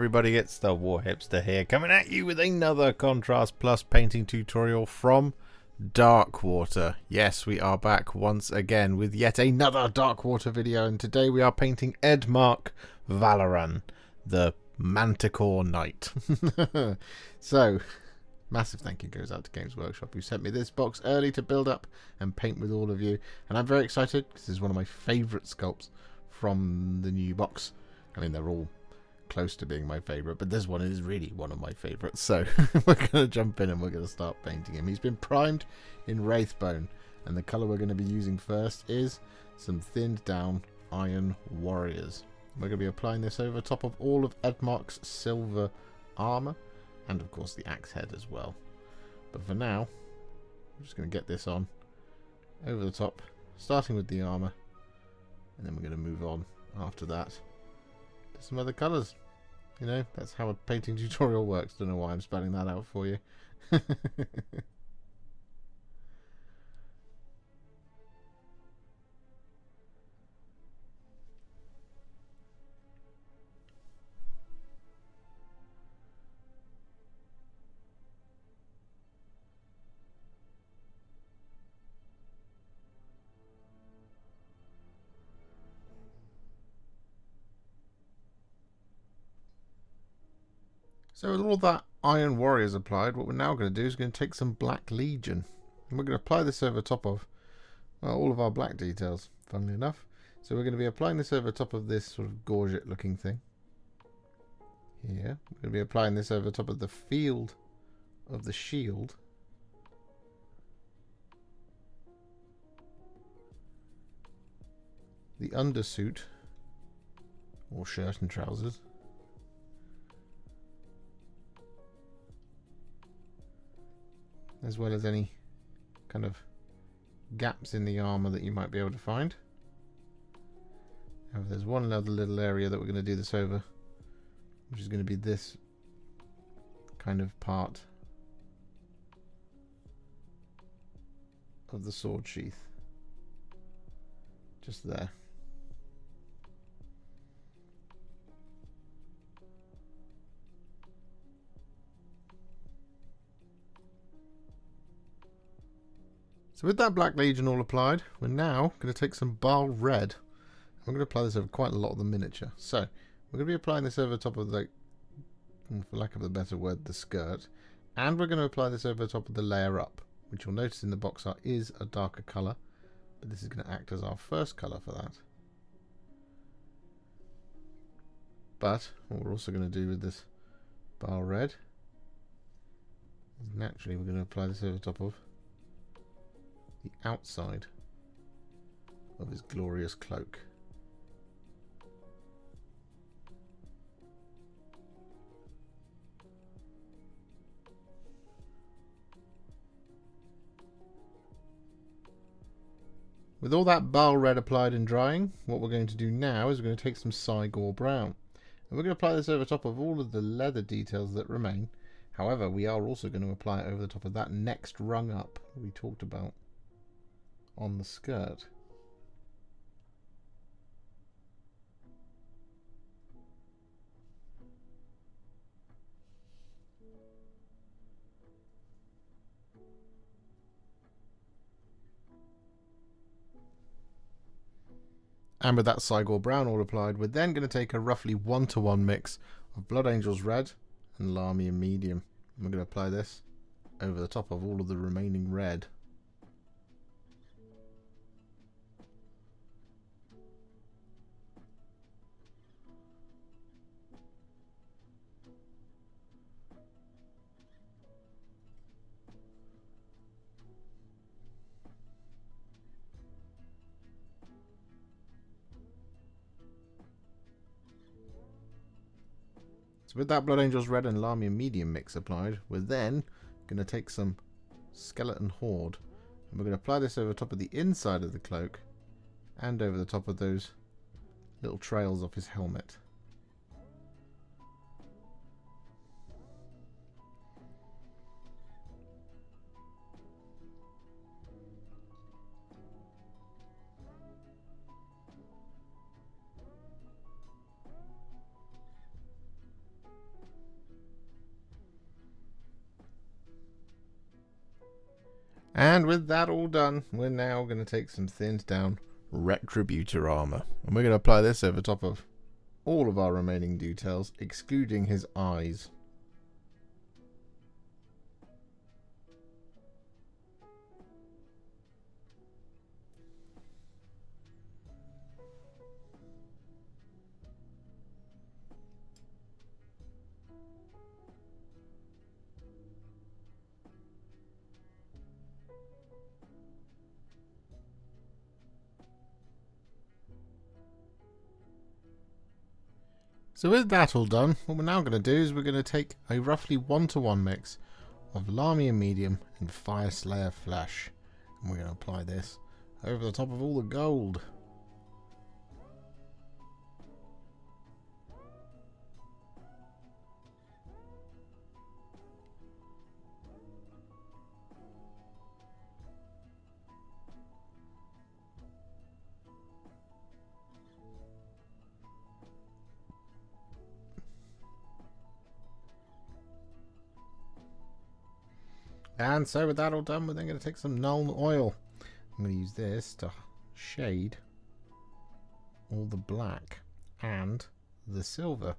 everybody, it's the Warhipster here, coming at you with another Contrast Plus painting tutorial from Darkwater. Yes, we are back once again with yet another Darkwater video, and today we are painting Edmark Valoran, the Manticore Knight. So, massive thank you goes out to Games Workshop, who sent me this box early to build up and paint with all of you, and I'm very excited because this is one of my favourite sculpts from the new box. I mean, they're all close to being my favourite, but this one is really one of my favourites. So we're going to jump in and we're going to start painting him. He's been primed in Wraithbone, and the colour we're going to be using first is some thinned down Iron Warriors. We're going to be applying this over top of all of Edmark's silver armour, and of course the axe head as well. But for now, I'm just going to get this on over the top, starting with the armour, and then we're going to move on after that some other colours. You know, that's how a painting tutorial works. Don't know why I'm spelling that out for you. So with all that Iron Warriors applied, what we're now going to do is going to take some Black Legion. And we're going to apply this over top of, well, all of our black details, funnily enough. So we're going to be applying this over top of this sort of gorget looking thing. Here. We're going to be applying this over top of the field of the shield. The undersuit, or shirt and trousers. As well as any kind of gaps in the armour that you might be able to find. However, there's one other little area that we're going to do this over, which is going to be this kind of part of the sword sheath. Just there. So with that Black Legion all applied, we're now going to take some Baal Red. I'm going to apply this over quite a lot of the miniature. So we're going to be applying this over top of the, for lack of a better word, the skirt. And we're going to apply this over top of the layer up, which you'll notice in the box art is a darker colour. But this is going to act as our first colour for that. But what we're also going to do with this Baal Red is naturally we're going to apply this over top of the outside of his glorious cloak. With all that Baal Red applied and drying, what we're going to do now is we're going to take some Cygor Brown, and we're going to apply this over top of all of the leather details that remain. However, we are also going to apply it over the top of that next rung up we talked about on the skirt. And with that Cygor Brown all applied, we're then going to take a roughly 1-to-1 mix of Blood Angels Red and Lahmian Medium. And we're going to apply this over the top of all of the remaining red. So with that Blood Angels Red and Lahmian Medium mix applied, we're then going to take some Skeleton Horde, and we're going to apply this over top of the inside of the cloak and over the top of those little trails off his helmet. And with that all done, we're now going to take some thinned down Retributor Armour. And we're going to apply this over top of all of our remaining details, excluding his eyes. So with that all done, what we're now going to do is we're going to take a roughly 1-to-1 mix of Lahmian Medium and Fyreslayer Flesh. And we're going to apply this over the top of all the gold. And so with that all done, we're then going to take some Nuln Oil. I'm going to use this to shade all the black and the silver.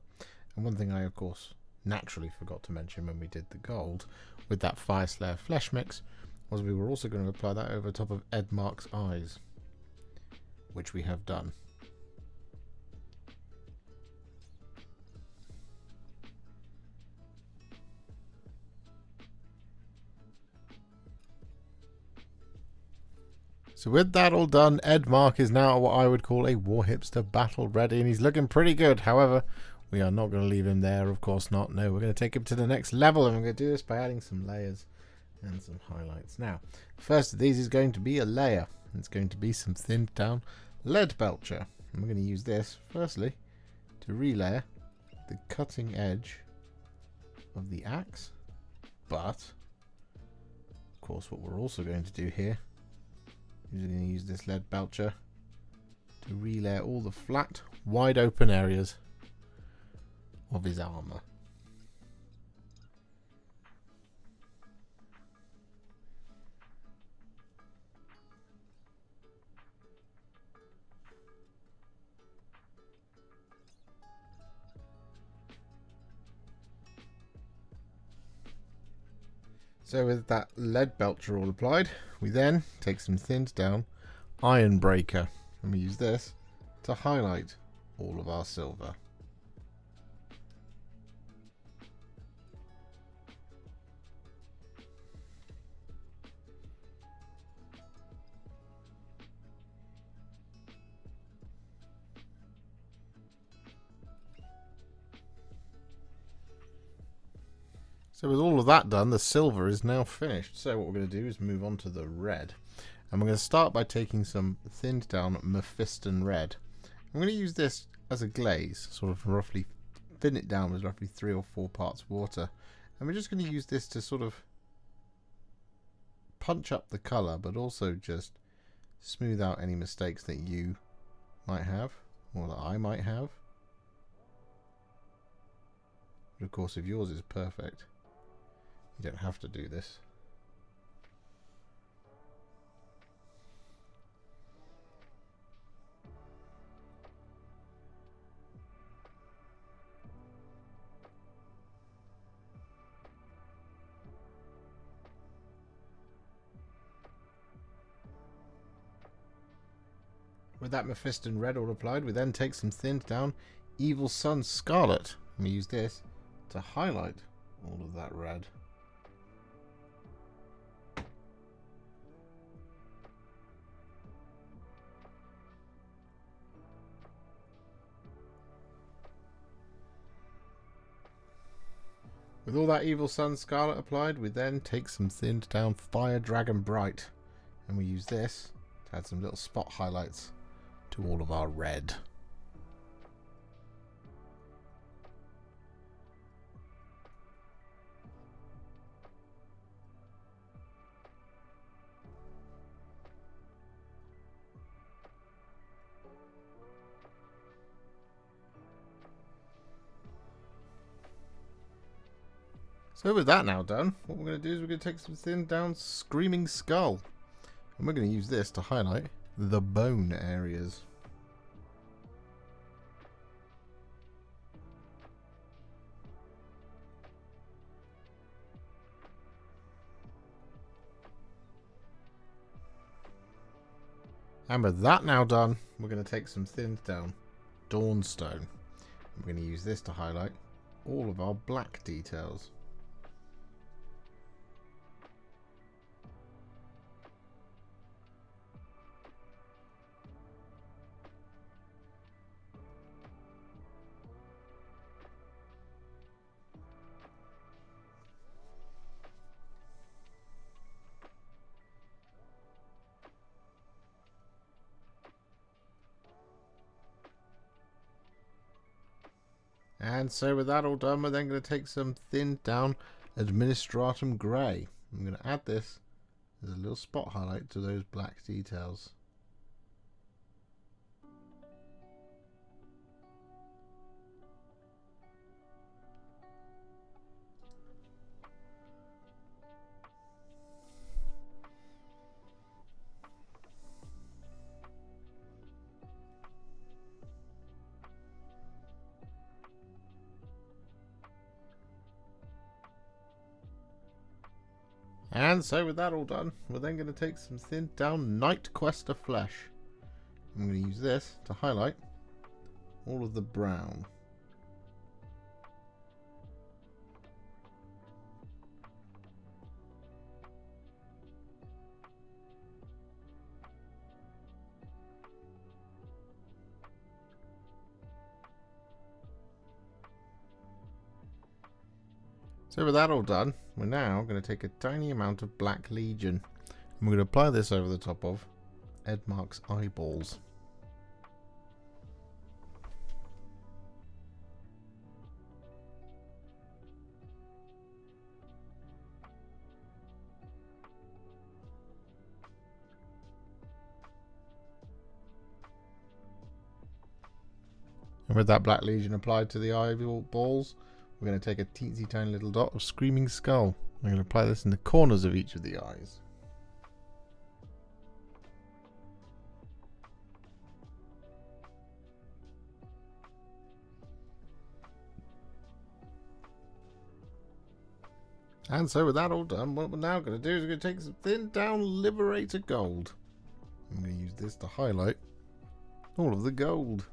And one thing I, of course, naturally forgot to mention when we did the gold with that Fyreslayer Flesh mix was we were also going to apply that over top of Edmark's eyes, which we have done. So with that all done, Edmark is now what I would call a Warhipster battle ready, and he's looking pretty good. However, we are not going to leave him there, of course not. No, we're going to take him to the next level, and we're going to do this by adding some layers and some highlights. Now, the first of these is going to be a layer. It's going to be some thinned down Leadbelcher. And we're going to use this, firstly, to relayer the cutting edge of the axe. But, of course, what we're also going to do here, we're going to use this Leadbelcher to relayer all the flat, wide open areas of his armour. So with that Leadbelcher all applied, we then take some thinned down Ironbreaker, and we use this to highlight all of our silver. So with all of that done, the silver is now finished. So what we're going to do is move on to the red. And we're going to start by taking some thinned down Mephiston Red. I'm going to use this as a glaze, sort of roughly thin it down with roughly 3 or 4 parts water. And we're just going to use this to sort of punch up the colour, but also just smooth out any mistakes that you might have, or that I might have. But of course, if yours is perfect, you don't have to do this. With that Mephiston Red all applied, we then take some thinned down Evil Sunz Scarlet, and we use this to highlight all of that red. With all that Evil Sunz Scarlet applied, we then take some thinned down Fire Dragon Bright, and we use this to add some little spot highlights to all of our red. So with that now done, what we're going to do is we're going to take some thinned down Screaming Skull. And we're going to use this to highlight the bone areas. And with that now done, we're going to take some thinned down Dawnstone. We're going to use this to highlight all of our black details. And so with that all done, we're then going to take some thinned down Administratum Grey. I'm going to add this as a little spot highlight to those black details. And so with that all done, we're then going to take some thinned down Knight-Questor Flesh. I'm going to use this to highlight all of the brown. So with that all done, we're now going to take a tiny amount of Black Legion and we're going to apply this over the top of Edmark's eyeballs. And with that Black Legion applied to the eyeballs, we're going to take a teensy tiny little dot of Screaming Skull. I'm going to apply this in the corners of each of the eyes. And so with that all done, what we're now going to do is we're going to take some thinned down Liberator Gold. I'm going to use this to highlight all of the gold.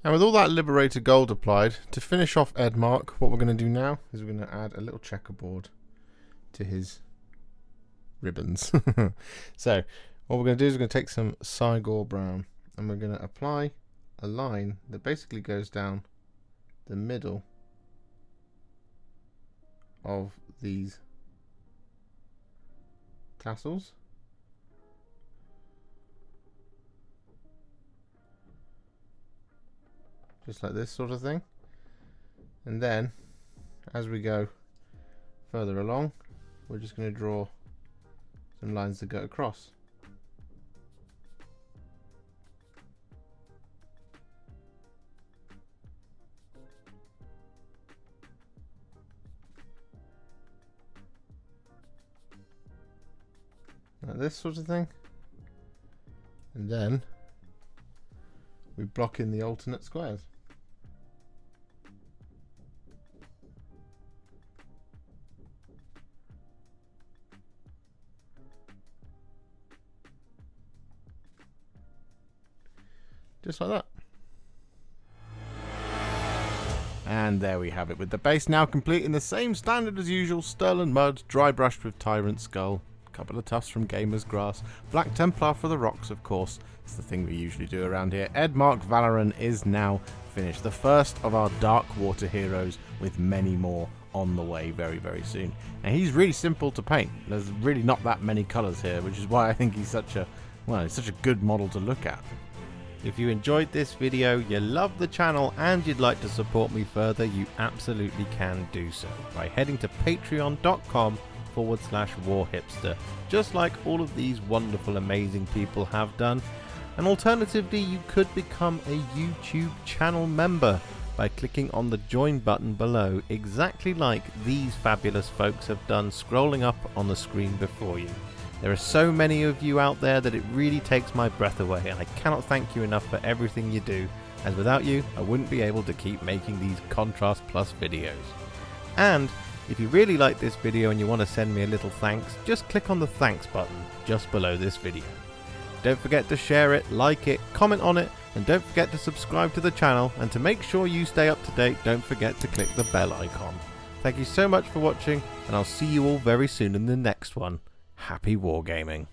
And with all that Liberator Gold applied, to finish off Edmark, what we're going to do now is we're going to add a little checkerboard to his ribbons. So what we're going to do is we're going to take some Cygor Brown and we're going to apply a line that basically goes down the middle of these tassels. Just like this sort of thing. And then, as we go further along, we're just going to draw some lines that go across. Like this sort of thing. And then, we block in the alternate squares. Just like that. And there we have it, with the base now complete in the same standard as usual: Sterling Mud, dry brushed with Tyrant Skull, a couple of tufts from Gamer's Grass, Black Templar for the rocks, of course. It's the thing we usually do around here. Edmark Valoran is now finished, the first of our Darkwater heroes, with many more on the way very, very soon. And he's really simple to paint. There's really not that many colours here, which is why I think he's such a good model to look at. If you enjoyed this video, you love the channel, and you'd like to support me further, you absolutely can do so by heading to patreon.com/Warhipster, just like all of these wonderful, amazing people have done. And alternatively, you could become a YouTube channel member by clicking on the join button below, exactly like these fabulous folks have done, scrolling up on the screen before you. There are so many of you out there that it really takes my breath away, and I cannot thank you enough for everything you do, as without you I wouldn't be able to keep making these Contrast Plus videos. And if you really like this video and you want to send me a little thanks, just click on the thanks button just below this video. Don't forget to share it, like it, comment on it, and don't forget to subscribe to the channel, and to make sure you stay up to date, don't forget to click the bell icon. Thank you so much for watching, and I'll see you all very soon in the next one. Happy wargaming.